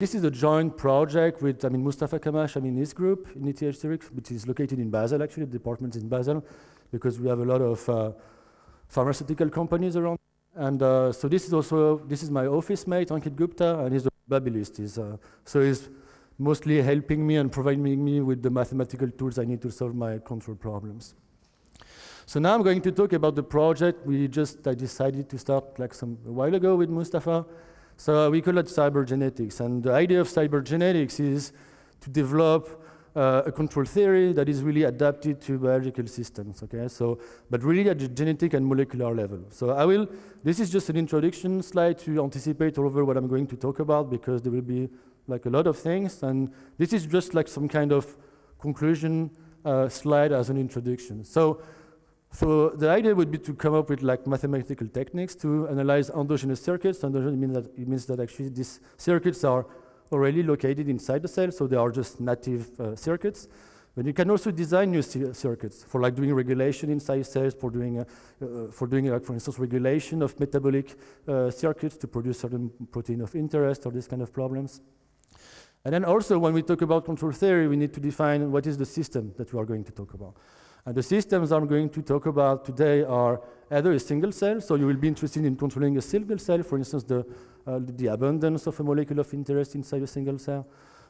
This is a joint project with, Mustafa Kamash, his group in ETH, which is located in Basel, actually, the department is in Basel, because we have a lot of pharmaceutical companies around. And so this is my office mate, Ankit Gupta, and he's a probabilist. So he's mostly helping me and providing me with the mathematical tools I need to solve my control problems. So now I'm going to talk about the project I decided to start like a while ago with Mustafa. So we call it Cybergenetics. And the idea of Cybergenetics is to develop a control theory that is really adapted to biological systems, okay? So, but really at the genetic and molecular level. So this is just an introduction slide to anticipate over what I'm going to talk about, because there will be like a lot of things. And this is just like some kind of conclusion slide as an introduction. So the idea would be to come up with like mathematical techniques to analyze endogenous circuits. Endogenous means that actually these circuits are already located inside the cell, so they are just native circuits. But you can also design new circuits for like doing regulation inside cells, for doing like, for instance, regulation of metabolic circuits to produce certain protein of interest or these kind of problems. And then also when we talk about control theory, we need to define what is the system that we are going to talk about. And the systems I'm going to talk about today are either a single cell, so you will be interested in controlling a single cell, for instance, the abundance of a molecule of interest inside a single cell,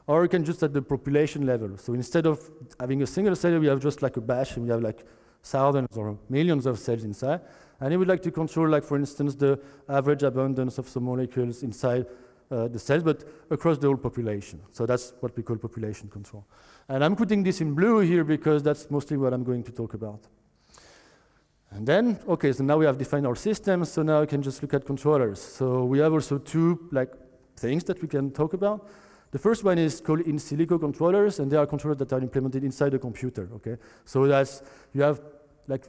or you can just at the population level. So instead of having a single cell, we have just like a batch, and we have like thousands or millions of cells inside, and you would like to control, like for instance, the average abundance of some molecules inside the cells, but across the whole population. So that's what we call population control. And I'm putting this in blue here because that's mostly what I'm going to talk about. And then, okay, so now we have defined our systems, so now I can just look at controllers. So we have also two things that we can talk about. The first one is called in silico controllers, and they are controllers that are implemented inside the computer, okay? So that's, you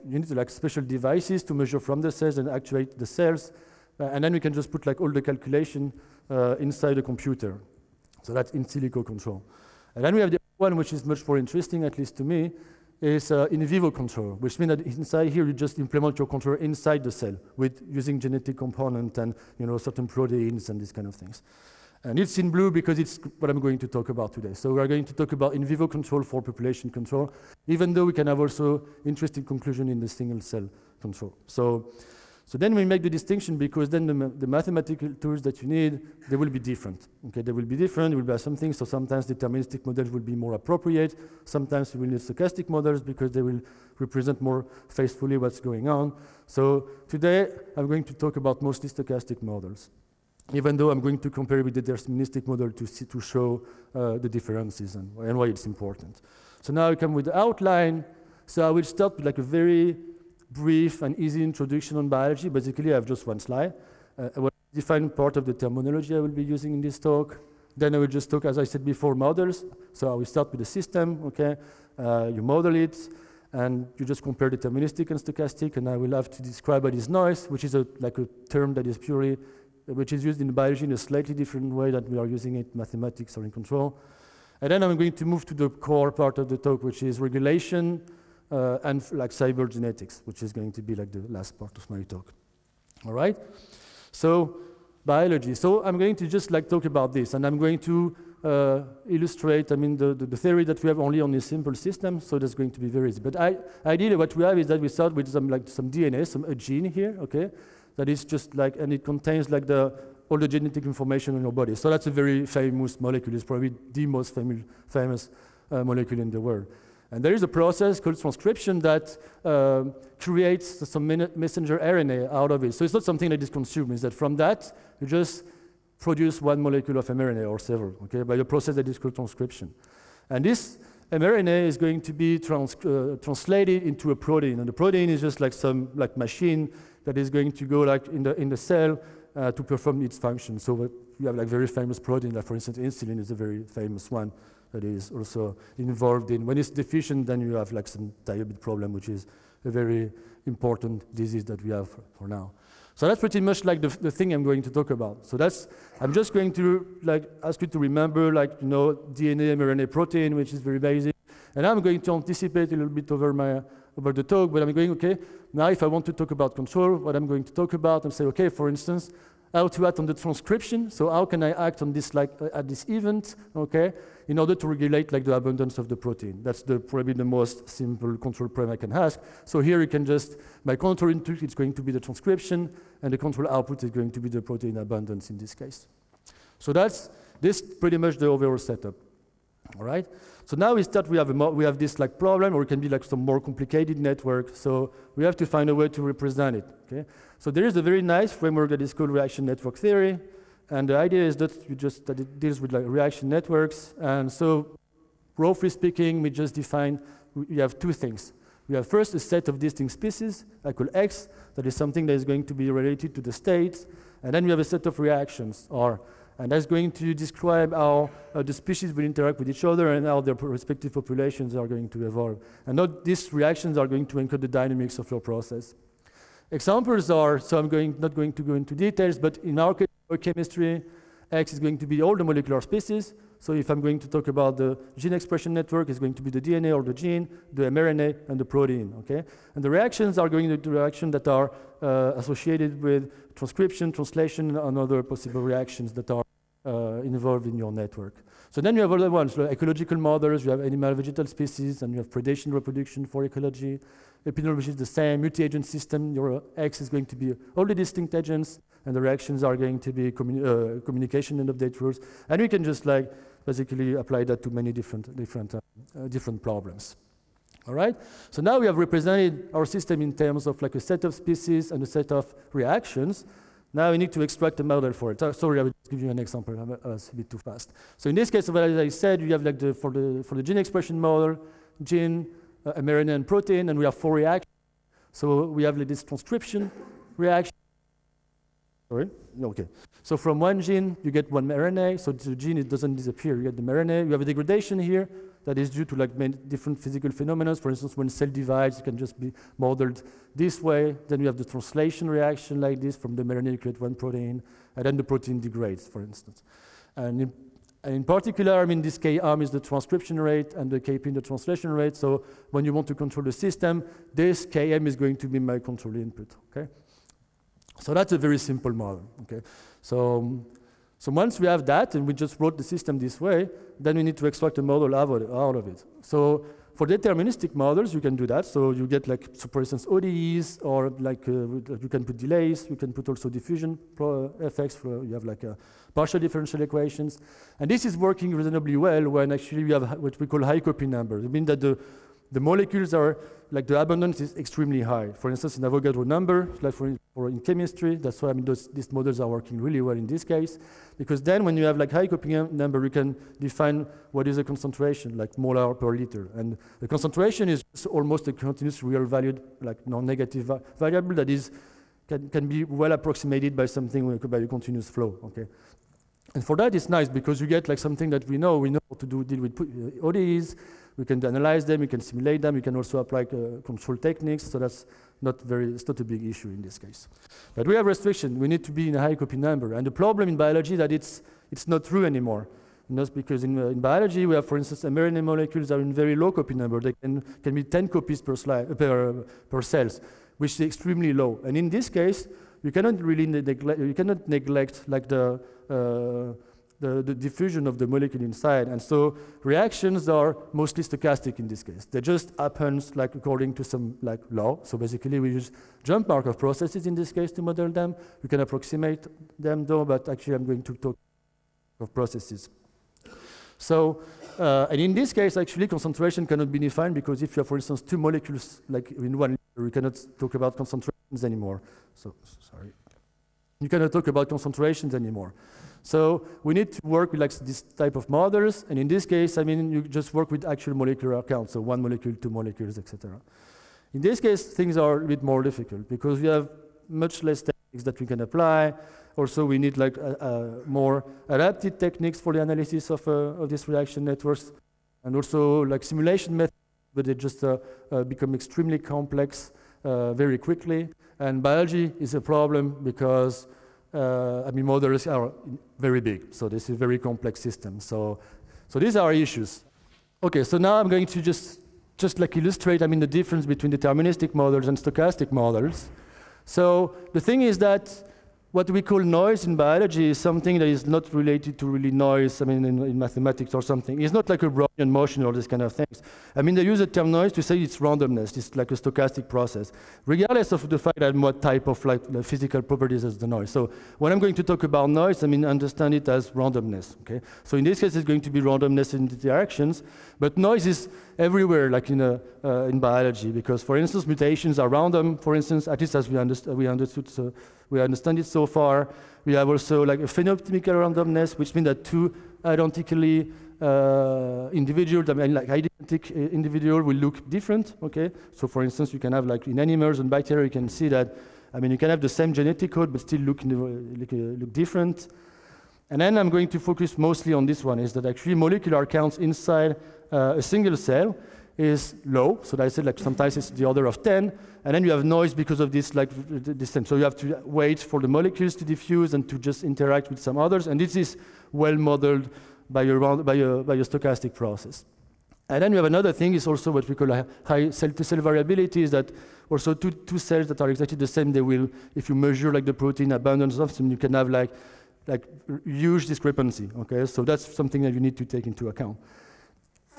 need to special devices to measure from the cells and actuate the cells, and then we can just put all the calculation inside the computer. So that's in silico control. And then we have the one which is much more interesting, at least to me, is in vivo control, which means that inside here you just implement your controller inside the cell with using genetic component and certain proteins and these kind of things. And it's in blue because it's what I'm going to talk about today. So we're going to talk about in vivo control for population control, even though we can have also interesting conclusion in the single cell control. So then we make the distinction because then the mathematical tools that you need, they will be different. Okay, they will be different, will be something, so sometimes deterministic models will be more appropriate, sometimes we will need stochastic models because they will represent more faithfully what's going on. So today I'm going to talk about mostly stochastic models, even though I'm going to compare with the deterministic model to show the differences and why it's important. So now I come with the outline. So I will start with a very brief and easy introduction on biology. Basically, I have just one slide. I will define part of the terminology I will be using in this talk. Then I will just talk, as I said before, models. So I will start with the system, okay? You model it, and you just compare deterministic and stochastic, and I will have to describe what is noise, which is a term that is which is used in biology in a slightly different way than we are using it in mathematics or in control. And then I'm going to move to the core part of the talk, which is regulation, and cybergenetics, which is going to be the last part of my talk. All right? So biology. So I'm going to just talk about this, and I'm going to illustrate, the theory that we have only on a simple system, so that's going to be very easy. But ideally what we have is that we start with some DNA, a gene here, okay? That is just and it contains all the genetic information in your body. So that's a very famous molecule. It's probably the most famous molecule in the world. And there is a process called transcription that creates some messenger RNA out of it. So it's not something that is consumed. It's that from that, you just produce one molecule of mRNA or several, okay, by a process that is called transcription. And this mRNA is going to be translated into a protein. And the protein is just some machine that is going to go in the cell to perform its function. So you have very famous protein, for instance, insulin is a very famous one that is also involved in. When it's deficient, then you have some diabetes problem, which is a very important disease that we have for now. So that's pretty much the thing I'm going to talk about. So I'm just going to ask you to remember DNA, mRNA, protein, which is very basic. And I'm going to anticipate a little bit over the talk, but I'm going, okay, now if I want to talk about control, what I'm going to talk about, and say, okay, for instance, how to act on the transcription. So how can I act on this, like at this event, okay, in order to regulate like the abundance of the protein. That's probably the most simple control problem I can ask. So here you can just, my control input is going to be the transcription, and the control output is going to be the protein abundance in this case. So that's pretty much the overall setup. All right. So now we have this like problem, or it can be like some more complicated network. So we have to find a way to represent it. Okay. So there is a very nice framework that is called reaction network theory, and the idea is that it deals with like reaction networks. And so, roughly speaking, we have two things. We have first a set of distinct species, I call X, that is something that is going to be related to the states, and then we have a set of reactions, R. And that's going to describe how the species will interact with each other and how their respective populations are going to evolve. And these reactions are going to encode the dynamics of your process. Examples are, so I'm not going to go into details, but in our case, for chemistry, X is going to be all the molecular species. So if I'm going to talk about the gene expression network, it's going to be the DNA or the gene, the mRNA, and the protein, okay? And the reactions are going to be reactions that are associated with transcription, translation, and other possible reactions that are involved in your network. So then you have other ones, like ecological models, you have animal vegetal species, and you have predation reproduction for ecology. Epidemiology is the same, multi-agent system, your X is going to be all the distinct agents, and the reactions are going to be communication and update rules. And we can just like basically apply that to many different problems. All right? So now we have represented our system in terms of like a set of species and a set of reactions. Now we need to extract a model for it. Sorry, I will give you an example. I was a bit too fast. So in this case, as I said, you have like for the gene expression model, gene, mRNA, and protein, and we have 4 reactions. So we have like this transcription reaction. Sorry? No, okay. So from one gene, you get one mRNA. So the gene, it doesn't disappear. You get the mRNA. You have a degradation here that is due to like many different physical phenomena. For instance, when cell divides, it can just be modeled this way. Then you have the translation reaction like this from the mRNA, you create one protein, and then the protein degrades, for instance. And in particular, I mean, this K-arm is the transcription rate and the K-pin the translation rate. So when you want to control the system, this Km is going to be my control input, okay? So that's a very simple model, okay? So once we have that, and we just wrote the system this way, then we need to extract a model out of it. So for deterministic models, you can do that. So you get like, so for instance, ODEs, or like you can put delays, you can put also diffusion effects, you have like partial differential equations. And this is working reasonably well when actually we have what we call high copy numbers. It means that the molecules are, like the abundance is extremely high. For instance, an Avogadro number, like for in chemistry, that's why I mean these models are working really well in this case, because then when you have like high copy number, you can define what is a concentration, like molar per liter. And the concentration is almost a continuous real valued, like non-negative variable that is, can be well approximated by something by a continuous flow, okay? And for that, it's nice because you get like something that we know how to deal with ODEs. We can analyze them, we can simulate them, we can also apply control techniques, so it's not a big issue in this case. But we have restriction, we need to be in a high copy number. And the problem in biology that it's not true anymore. That's because in biology, we have, for instance, mRNA molecules are in very low copy number. They can be 10 copies per cells, which is extremely low. And in this case, you cannot really neglect like the diffusion of the molecule inside. And so reactions are mostly stochastic in this case. They just happens like according to some like law. So basically we use jump Markov processes in this case to model them. We can approximate them though, but actually I'm going to talk of processes. So, and in this case actually concentration cannot be defined because if you have, for instance, 2 molecules like in one liter, we cannot talk about concentrations anymore. So, sorry. You cannot talk about concentrations anymore. So we need to work with like this type of models, and in this case, I mean, you just work with actual molecular counts, so 1 molecule, 2 molecules, etc. In this case, things are a bit more difficult because we have much less techniques that we can apply. Also, we need like more adapted techniques for the analysis of these reaction networks, and also like simulation methods, but they just become extremely complex very quickly. And biology is a problem because I mean, models are very big, so this is a very complex system. So these are issues. Okay, so now I'm going to just like illustrate, I mean, the difference between deterministic models and stochastic models. So the thing is that what we call noise in biology is something that is not related to really noise, I mean, in mathematics or something. It's not like a Brownian motion or this kind of things. I mean, they use the term noise to say it's randomness. It's like a stochastic process, regardless of the fact that what type of like the physical properties is the noise. So when I'm going to talk about noise, I mean, understand it as randomness, okay? So in this case, it's going to be randomness in the interactions, but noise is everywhere, like in biology, because, for instance, mutations are random, for instance, at least as we understand it so far. We have also like a phenotypical randomness, which means that two identically individuals, I mean, like identical individual will look different, okay? So for instance, you can have like in animals and bacteria, you can see that, I mean, you can have the same genetic code, but still look different. And then I'm going to focus mostly on this one, is that actually molecular counts inside a single cell is low. So I said like sometimes it's the order of 10, and then you have noise because of this like distance. So you have to wait for the molecules to diffuse and to just interact with some others, and this is well modeled by a stochastic process. And then we have another thing is also what we call a high cell-to-cell variability, is that also two cells that are exactly the same, they will, if you measure like the protein abundance of them, you can have like huge discrepancy, okay? So that's something that you need to take into account.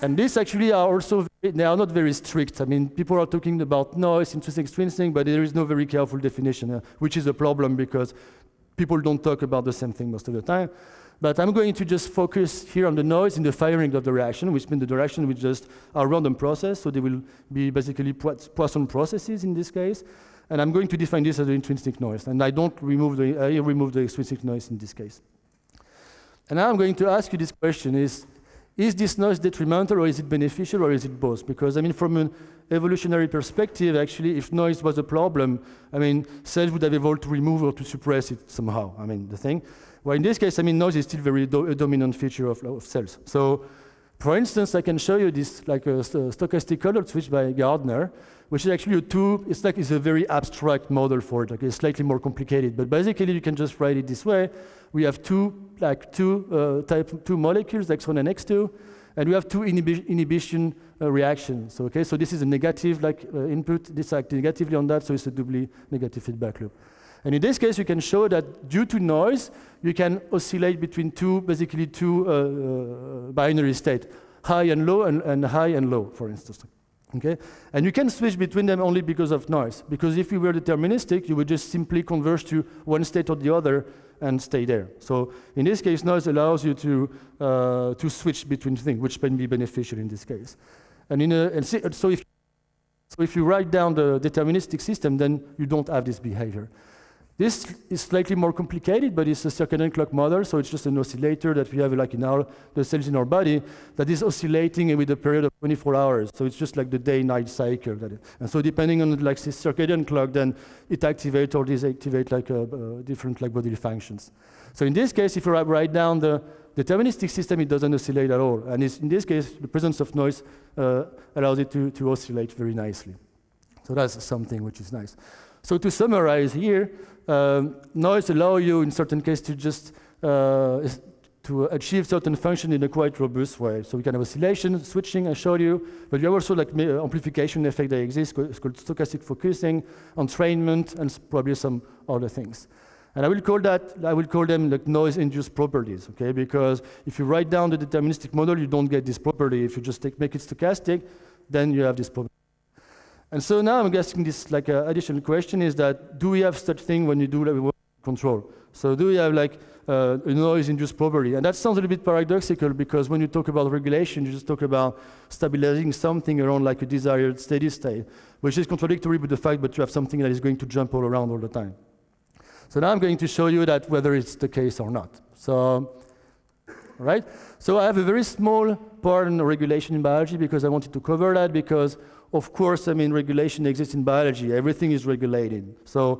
And these actually are also, they are not very strict. I mean, people are talking about noise, intrinsic, extrinsic, but there is no very careful definition, which is a problem because people don't talk about the same thing most of the time. But I'm going to just focus here on the noise in the firing of the reaction, which means the reaction will just a random process, so they will be basically Poisson processes in this case. And I'm going to define this as the intrinsic noise, and I remove the extrinsic noise in this case. And now I'm going to ask you this question: is this noise detrimental, or is it beneficial, or is it both? Because I mean, from an evolutionary perspective, actually, if noise was a problem, I mean, cells would have evolved to remove or to suppress it somehow. I mean, the thing. Well, in this case, I mean, noise is still very a dominant feature of cells. So, for instance, I can show you this like a stochastic color switch by Gardner, which is actually it's a very abstract model for it. Okay, it's slightly more complicated, but basically you can just write it this way. We have two molecules, X1 and X2, and we have two inhibition reactions. Okay, so this is a negative input. This acts negatively on that, so it's a doubly negative feedback loop. And in this case, you can show that due to noise, you can oscillate between basically two binary states, high and low, and high and low, for instance. Okay? And you can switch between them only because of noise. Because if you were deterministic, you would just simply converge to one state or the other and stay there. So in this case, noise allows you to switch between things, which can be beneficial in this case. So if you write down the deterministic system, then you don't have this behavior. This is slightly more complicated, but it's a circadian clock model, so it's just an oscillator that we have like in the cells in our body that is oscillating with a period of 24 hours. So it's just like the day-night cycle. And so depending on like this circadian clock, then it activates or deactivates like different like bodily functions. So in this case, if you write down the deterministic system, it doesn't oscillate at all. And in this case, the presence of noise allows it to oscillate very nicely. So that's something which is nice. So to summarize here, noise allows you in certain cases to just to achieve certain function in a quite robust way. So we can have oscillation, switching, I showed you, but you have also like amplification effect that exists. It's called stochastic focusing, entrainment, and probably some other things. And I will call them like noise-induced properties, okay? Because if you write down the deterministic model, you don't get this property. If you just make it stochastic, then you have this property. And so now I'm asking this like additional question is that, do we have such thing when you do like control? So do we have like a noise-induced property? And that sounds a little bit paradoxical because when you talk about regulation, you just talk about stabilizing something around like a desired steady state, which is contradictory with the fact that you have something that is going to jump all around all the time. So now I'm going to show you that whether it's the case or not. So, right? So I have a very small part on regulation in biology because I wanted to cover that because of course, I mean, regulation exists in biology. Everything is regulated. So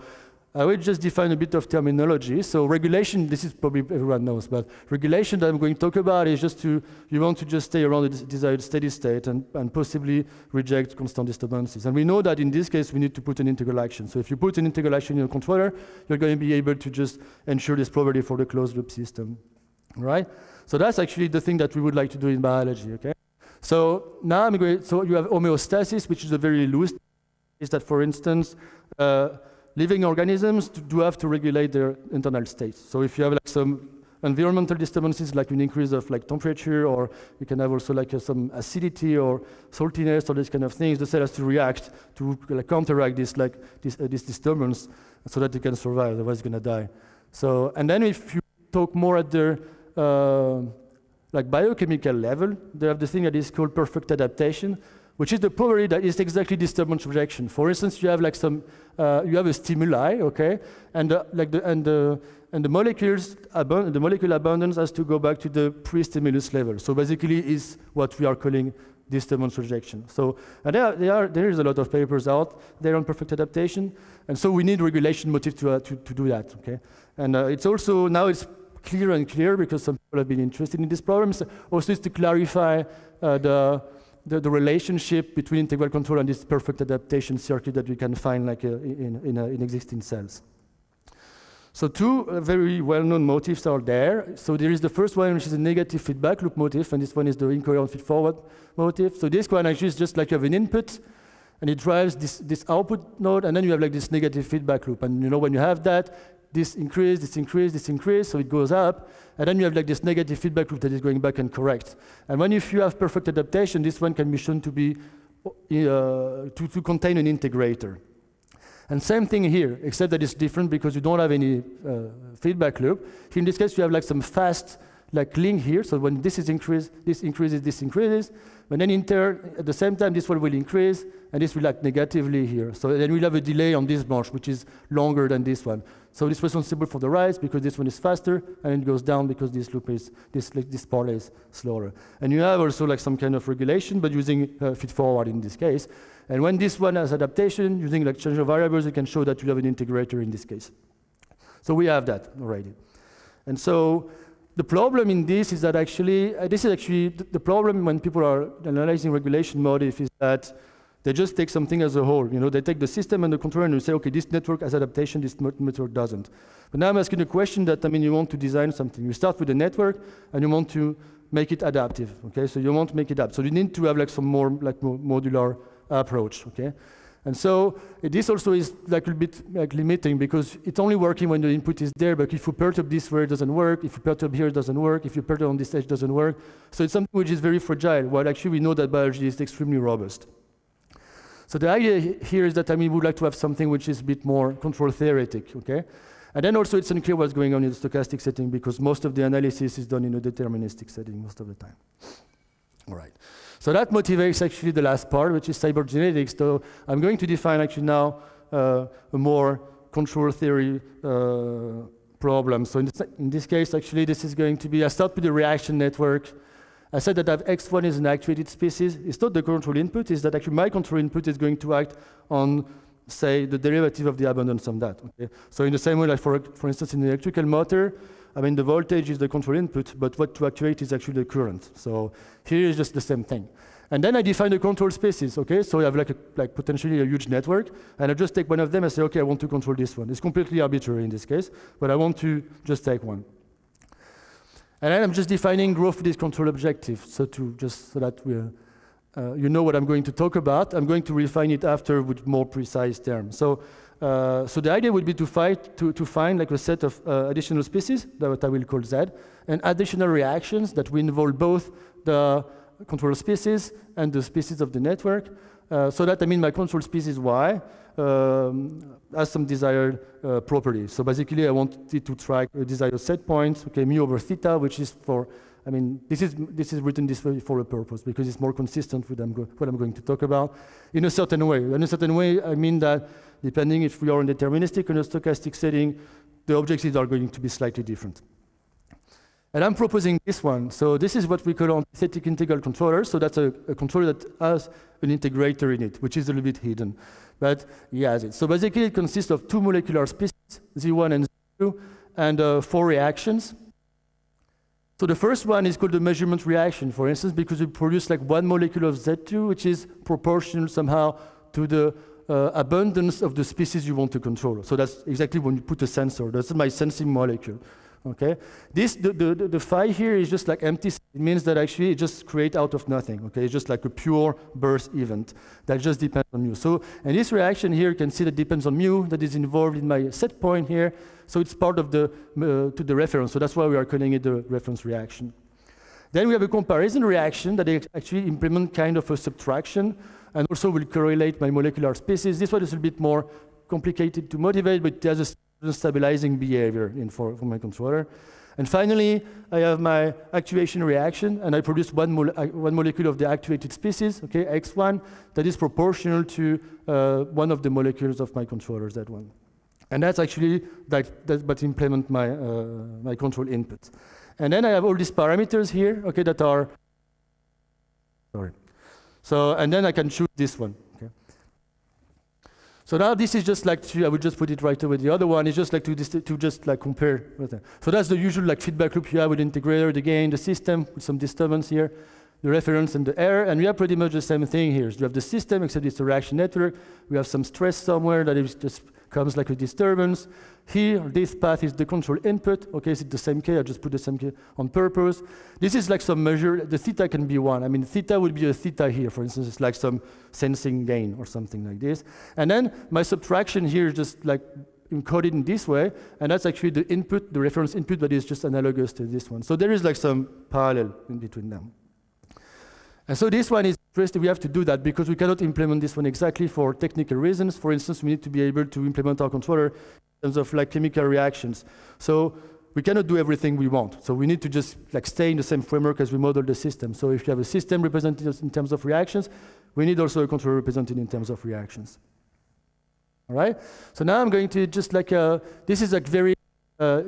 I will just define a bit of terminology. So regulation, this is probably everyone knows, but regulation that I'm going to talk about is just you want to just stay around the desired steady state and possibly reject constant disturbances. And we know that in this case, we need to put an integral action. So if you put an integral action in a controller, you're going to be able to just ensure this property for the closed loop system, right? So that's actually the thing that we would like to do in biology, okay? So now so you have homeostasis, which is a very loose, is that, for instance, living organisms do have to regulate their internal state. So if you have like some environmental disturbances, like an increase of like temperature, or you can have also like some acidity or saltiness or these kind of things, the cell has to react to like counteract this disturbance so that it can survive, otherwise it's gonna die. So, and then if you talk more at the like biochemical level, they have the thing that is called perfect adaptation, which is the property that is exactly disturbance rejection. For instance, you have like some, you have a stimuli, okay, and the molecules, the molecule abundance has to go back to the pre-stimulus level. So basically, is what we are calling disturbance rejection. So and there is a lot of papers out there on perfect adaptation, and so we need regulation motif to do that, okay. And it's also now it's clearer and clearer because some people have been interested in these problems. Also, is to clarify the relationship between integral control and this perfect adaptation circuit that we can find like in existing cells. So two very well-known motifs are there. So there is the first one, which is a negative feedback loop motif, and this one is the incoherent feed-forward motif. So this one actually is just like you have an input, and it drives this output node, and then you have like this negative feedback loop. And you know, when you have that, this increase, this increase, this increase, so it goes up, and then you have like this negative feedback loop that is going back and correct. And if you have perfect adaptation, this one can be shown to be to contain an integrator. And same thing here, except that it's different because you don't have any feedback loop. Here in this case, you have like some fast like link here. So when this is increased, this increases, this increases. But then in turn, at the same time, this one will increase, and this will act negatively here. So then we'll have a delay on this branch, which is longer than this one. So this is responsible for the rise because this one is faster, and it goes down because this loop is this part is slower. And you have also like some kind of regulation, but using feed-forward in this case. And when this one has adaptation, using like change of variables, you can show that you have an integrator in this case. So we have that already. And so the problem in this is that actually, this is actually the problem when people are analyzing regulation motif is that they just take something as a whole. You know, they take the system and the controller and they say, okay, this network has adaptation, this network doesn't. But now I'm asking a question that, I mean, you want to design something. You start with a network and you want to make it adaptive, okay? So you want to make it up. So you need to have like some more like modular approach, okay? And so this also is like a bit like limiting because it's only working when the input is there, but if you perturb this where it doesn't work, if you perturb here it doesn't work, if you perturb on this edge it doesn't work. So it's something which is very fragile, while actually we know that biology is extremely robust. So the idea here is that, I mean, we would like to have something which is a bit more control theoretic, okay? And then also it's unclear what's going on in the stochastic setting because most of the analysis is done in a deterministic setting most of the time. All right. So that motivates actually the last part, which is cybergenetics. So I'm going to define actually now a more control theory problem. So in this case, actually, this is going to be, I start with the reaction network. I said that X1 is an actuated species. It's not the control input, it's that actually my control input is going to act on, say, the derivative of the abundance of that. Okay? So in the same way, like for instance, in the electrical motor, I mean, the voltage is the control input, but what to actuate is actually the current. So here is just the same thing. And then I define the control spaces, okay? So I have like potentially a huge network, and I just take one of them and say, okay, I want to control this one. It's completely arbitrary in this case, but I want to just take one. And then I'm just defining growth of this control objective, so that you know what I'm going to talk about. I'm going to refine it after with more precise terms. So the idea would be to find like a set of additional species that I will call Z, and additional reactions that will involve both the control species and the species of the network, so that, I mean, my control species Y has some desired properties. So basically, I want it to track a desired set point, okay, mu over theta, which is for, I mean, this is written this way for a purpose because it's more consistent with what I'm going to talk about in a certain way. In a certain way, I mean that depending if we are in deterministic or in a stochastic setting, the objectives are going to be slightly different. And I'm proposing this one. So this is what we call an antithetic integral controller. So that's a controller that has an integrator in it, which is a little bit hidden. But he has it. So basically, it consists of two molecular species, Z1 and Z2, and 4 reactions. So the first one is called the measurement reaction, for instance, because we produce like one molecule of Z2, which is proportional somehow to the abundance of the species you want to control. So that's exactly when you put a sensor. That's my sensing molecule. Okay, the phi here is just like empty. It means that actually it just creates out of nothing. Okay, it's just like a pure burst event that just depends on mu. So, and this reaction here, you can see that depends on mu that is involved in my set point here. So it's part of the to the reference. So that's why we are calling it the reference reaction. Then we have a comparison reaction that actually implement kind of a subtraction, and also will correlate my molecular species. This one is a bit more complicated to motivate, but it has a stabilizing behavior for my controller. And finally, I have my actuation reaction, and I produce one molecule of the actuated species, okay, X1, that is proportional to one of the molecules of my controllers, that one. And that's actually but implement my my control input. And then I have all these parameters here, okay, that are sorry. So and then I can choose this one. Okay. So now this is just like I would just put it right away. The other one is just like to just like compare. So that's the usual like feedback loop you have with the integrator, the gain, the system with some disturbance here, the reference and the error, and we have pretty much the same thing here. So you have the system, except it's a reaction network. We have some stress somewhere that is just comes like a disturbance. Here, this path is the control input. Okay, so it's the same K, I just put the same K on purpose. This is like some measure, the theta can be one. I mean, theta would be a theta here, for instance, it's like some sensing gain or something like this. And then my subtraction here is just like encoded in this way, and that's actually the input, the reference input that is just analogous to this one. So there is like some parallel in between them. And so this one is interesting. We have to do that because we cannot implement this one exactly for technical reasons. For instance, we need to be able to implement our controller in terms of like chemical reactions. So we cannot do everything we want. So we need to just like stay in the same framework as we model the system. So if you have a system represented in terms of reactions, we need also a controller represented in terms of reactions. All right. So now I'm going to just like this is a very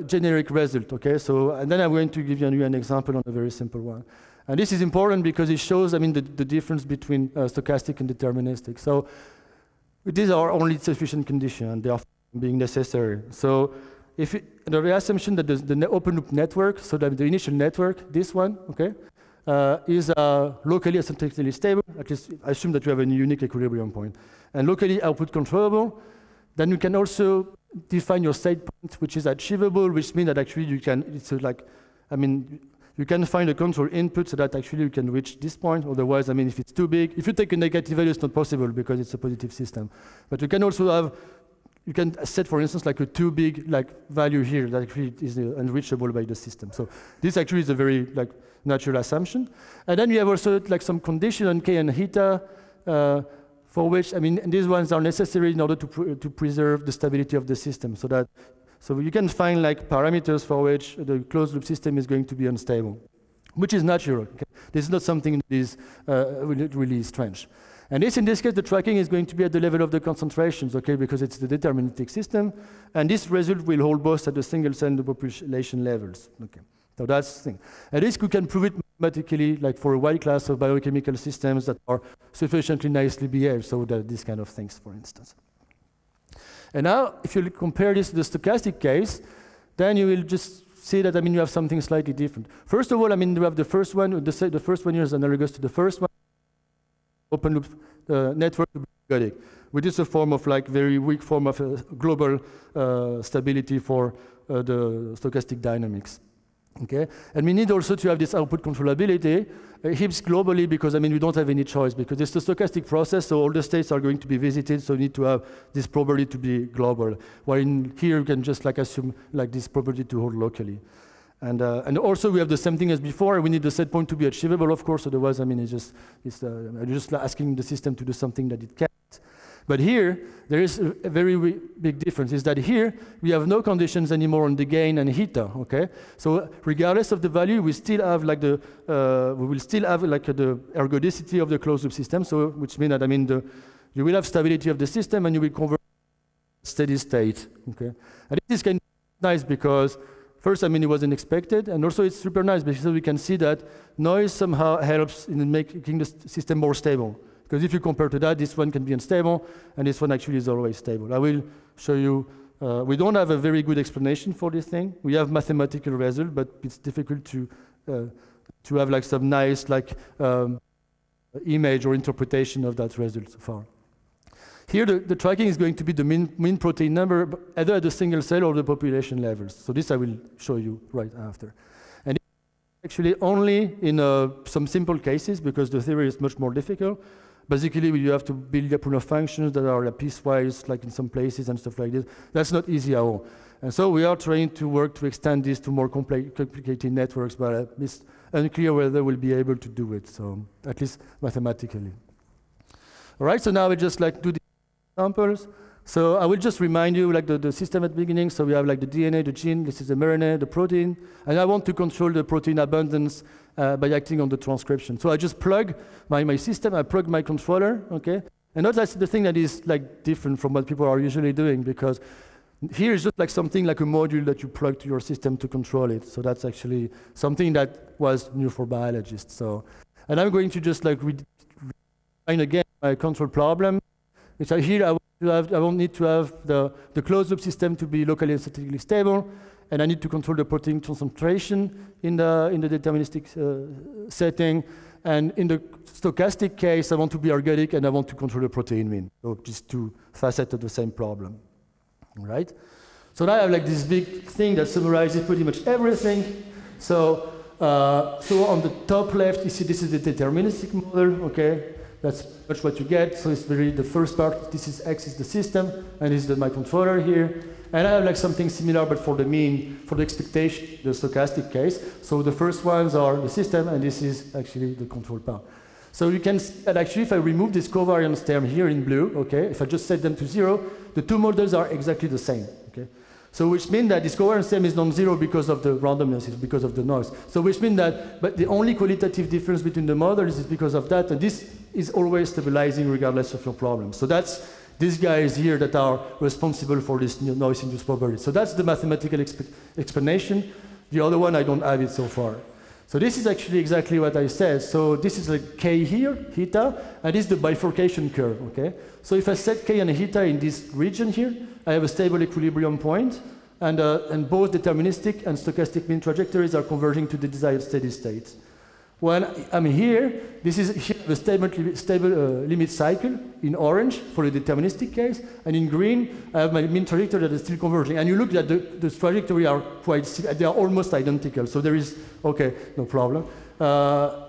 generic result. Okay. So and then I'm going to give you an example on a very simple one. And this is important because it shows, I mean, the difference between stochastic and deterministic. So these are only sufficient conditions, and they are being necessary. So if the assumption that the open loop network, so that the initial network, this one, okay, is locally asymptotically stable, at least I assume that you have a unique equilibrium point, and locally output controllable, then you can also define your state point, which is achievable, which means that actually you can, it's like, I mean, you can find a control input so that actually you can reach this point. Otherwise, I mean, if it's too big, if you take a negative value, it's not possible because it's a positive system. But you can also have, you can set, for instance, like a too big like value here that actually is unreachable by the system. So this actually is a very like natural assumption. And then you have also like some condition on K and theta, for which, I mean, these ones are necessary in order to preserve the stability of the system. So you can find like parameters for which the closed loop system is going to be unstable, which is natural. Okay? This is not something that is really strange. And in this case, the tracking is going to be at the level of the concentrations, okay, because it's the deterministic system. And this result will hold both at the single cell and the population levels. Okay, so that's the thing. And this we can prove it mathematically, like for a wide class of biochemical systems that are sufficiently nicely behaved, so that these kind of things, for instance. And now, if you compare this to the stochastic case, then you will just see that, I mean, you have something slightly different. First of all, I mean, you have the first one, the first one here is analogous to the first one, open loop network periodic, which is a form of like very weak form of global stability for the stochastic dynamics. Okay, and we need also to have this output controllability. Hips globally because I mean we don't have any choice because it's a stochastic process, so all the states are going to be visited, so you need to have this property to be global. While in here you can just like assume like this property to hold locally. And also we have the same thing as before. We need the set point to be achievable, of course. Otherwise, I mean I'm just asking the system to do something that it can't. But here, there is a very big difference, is that here, we have no conditions anymore on the gain and theta, okay? So regardless of the value, we still have like the, we will still have like the ergodicity of the closed loop system, so which means that, I mean, you will have stability of the system and you will convert steady state, okay? And this is kind of nice because, first, I mean, it wasn't expected, and also it's super nice because we can see that noise somehow helps in making the system more stable. Because if you compare to that, this one can be unstable, and this one actually is always stable. I will show you. We don't have a very good explanation for this thing. We have mathematical result, but it's difficult to have like some nice like image or interpretation of that result so far. Here, the tracking is going to be the mean protein number, either at the single cell or the population levels. So this I will show you right after. And actually only in some simple cases, because the theory is much more difficult. Basically, you have to build a pool of functions that are piecewise, like in some places and stuff like this. That's not easy at all. And so we are trying to work to extend this to more complicated networks, but it's unclear whether we'll be able to do it, so at least mathematically. All right, so now we just like do the examples. So I will just remind you like the system at the beginning. So we have like the DNA, the gene, this is the mRNA, the protein, and I want to control the protein abundance by acting on the transcription. So I just plug my system, I plug my controller, okay? And that's the thing that is like different from what people are usually doing, because here is just like something like a module that you plug to your system to control it. So that's actually something that was new for biologists. So, and I'm going to just like redefine again my control problem. Which here I won't need to have the closed loop system to be locally and statically stable, and I need to control the protein concentration in the deterministic setting. And in the stochastic case, I want to be ergodic and I want to control the protein mean. So just two facets of the same problem. All right? So now I have like this big thing that summarizes pretty much everything. So on the top left, you see this is the deterministic model, okay? That's much what you get. So it's the first part, this is X is the system, and this is my controller here. And I have like something similar, but for the mean, for the expectation, the stochastic case. So the first ones are the system, and this is actually the control part. So you can see that actually if I remove this covariance term here in blue, okay, if I just set them to 0, the two models are exactly the same, okay? So which means that this covariance term is non-zero because of the randomness, it's because of the noise. So which means that, but the only qualitative difference between the models is because of that, and this is always stabilizing regardless of your problem. So that's these guys here that are responsible for this noise-induced property. So that's the mathematical explanation. The other one, I don't have it so far. So this is actually exactly what I said. So this is like K here, theta, and this is the bifurcation curve, okay? So if I set K and theta in this region here, I have a stable equilibrium point, and both deterministic and stochastic mean trajectories are converging to the desired steady state. When I'm here, this is here the stable limit cycle in orange for the deterministic case, and in green, I have my mean trajectory that is still converging. And you look at the trajectory are they are almost identical. So there is, okay, no problem.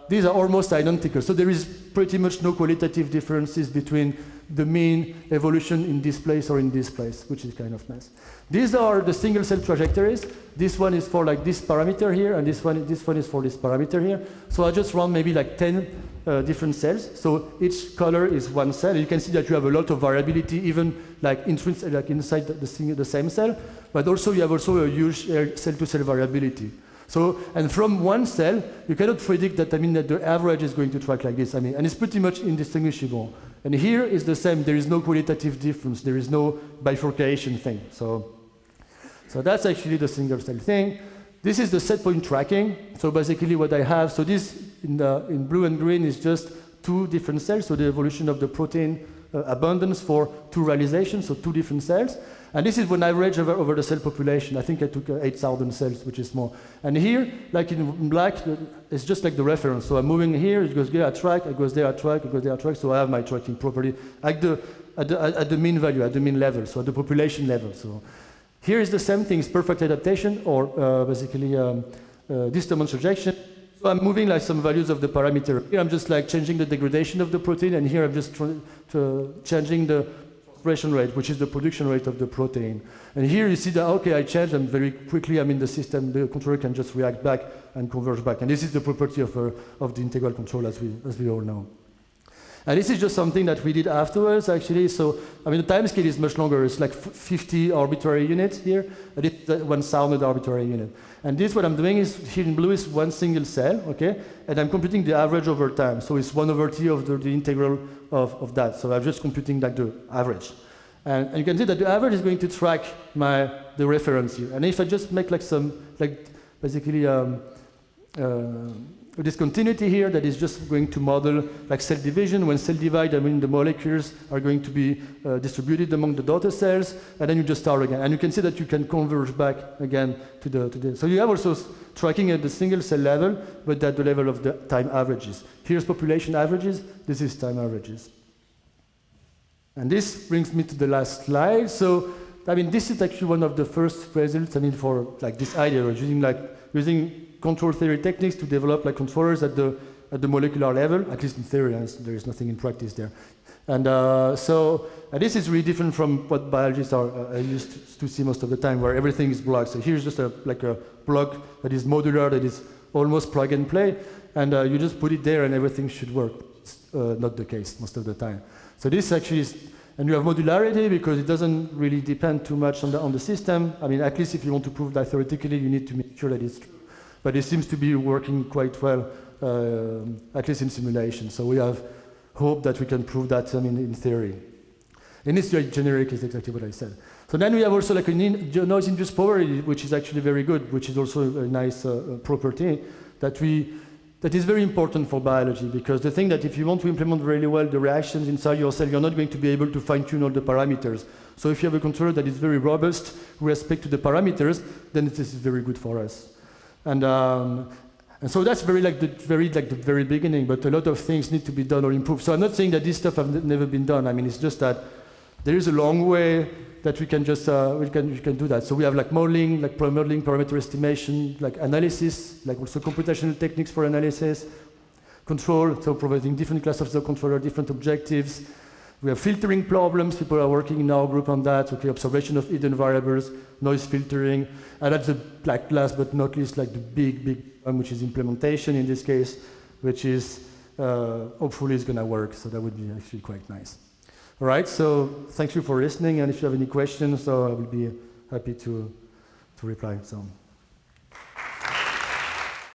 These are almost identical. So there is pretty much no qualitative differences between the mean evolution in this place or in this place, which is kind of nice. These are the single cell trajectories. This one is for like this parameter here, and this one is for this parameter here. So I just run maybe like 10 different cells. So each color is one cell. You can see that you have a lot of variability, even like inside the same cell, but also you have also a huge cell-to-cell variability. So, and from one cell, you cannot predict that, that the average is going to track like this. And it's pretty much indistinguishable. And here is the same. There is no qualitative difference. There is no bifurcation thing. So that's actually the single cell thing. This is the set point tracking. So basically what I have, so this in blue and green is just two different cells. So the evolution of the protein abundance for two realizations, so two different cells. And this is an average over the cell population. I think I took 8,000 cells, which is small. And here, like in black, it's just like the reference. So I'm moving here, it goes there, I track, it goes there, I track, it goes there, I track. So I have my tracking property at the mean value, at the mean level, so at the population level. So here is the same thing, it's perfect adaptation, or basically Disturbance rejection. So I'm moving like some values of the parameter. Here I'm just like changing the degradation of the protein, and here I'm just changing the expression rate, which is the production rate of the protein. And here you see that, okay, I changed, and very quickly I'm in the system, the controller can just react back and converge back. And this is the property of the integral control, as we all know. And this is just something that we did afterwards, actually. So, the time scale is much longer. It's like 50 arbitrary units here, and it's 1,000 arbitrary unit. And this, what I'm doing is, here in blue is one single cell, okay? And I'm computing the average over time. So it's 1/t of the integral of that. So I'm just computing like the average. And you can see that the average is going to track the reference here. And if I just make like some, basically, discontinuity here that is just going to model like cell division. When cell divide, the molecules are going to be distributed among the daughter cells, and then you just start again. And you can see that you can converge back again to the so you have also tracking at the single cell level, but at the level of the time averages. Here's population averages, this is time averages. And this brings me to the last slide. So, I mean, this is actually one of the first results, I mean, for like this idea of using control theory techniques to develop like controllers at the molecular level, at least in theory, there is nothing in practice there. And and this is really different from what biologists are used to see most of the time, where everything is blocked. So here's just like a block that is modular, that is almost plug and play, and you just put it there and everything should work. It's not the case most of the time. So this actually is, and you have modularity because it doesn't really depend too much on the system. I mean, at least if you want to prove that theoretically, you need to make sure that it's true. But it seems to be working quite well, at least in simulation. So we have hope that we can prove that, I mean, in theory. And this generic is exactly what I said. So then we have also like a noise-induced power, which is actually very good, which is also a nice property that is very important for biology, because the thing that if you want to implement really well the reactions inside your cell, you're not going to be able to fine-tune all the parameters. So if you have a controller that is very robust with respect to the parameters, then this is very good for us. And so that's very the very beginning, but a lot of things need to be done or improved. So I'm not saying that this stuff has never been done. I mean, it's just that there is a long way that we can just we can do that. So we have like modeling, modeling, parameter estimation, like analysis, like also computational techniques for analysis, control, so providing different classes of the controller, different objectives. We have filtering problems. People are working in our group on that. Okay, observation of hidden variables, noise filtering, and that's the last but not least, like the big one, which is implementation in this case, which is hopefully is going to work. So that would be actually quite nice. All right. So thank you for listening, and if you have any questions, so I will be happy to reply. So.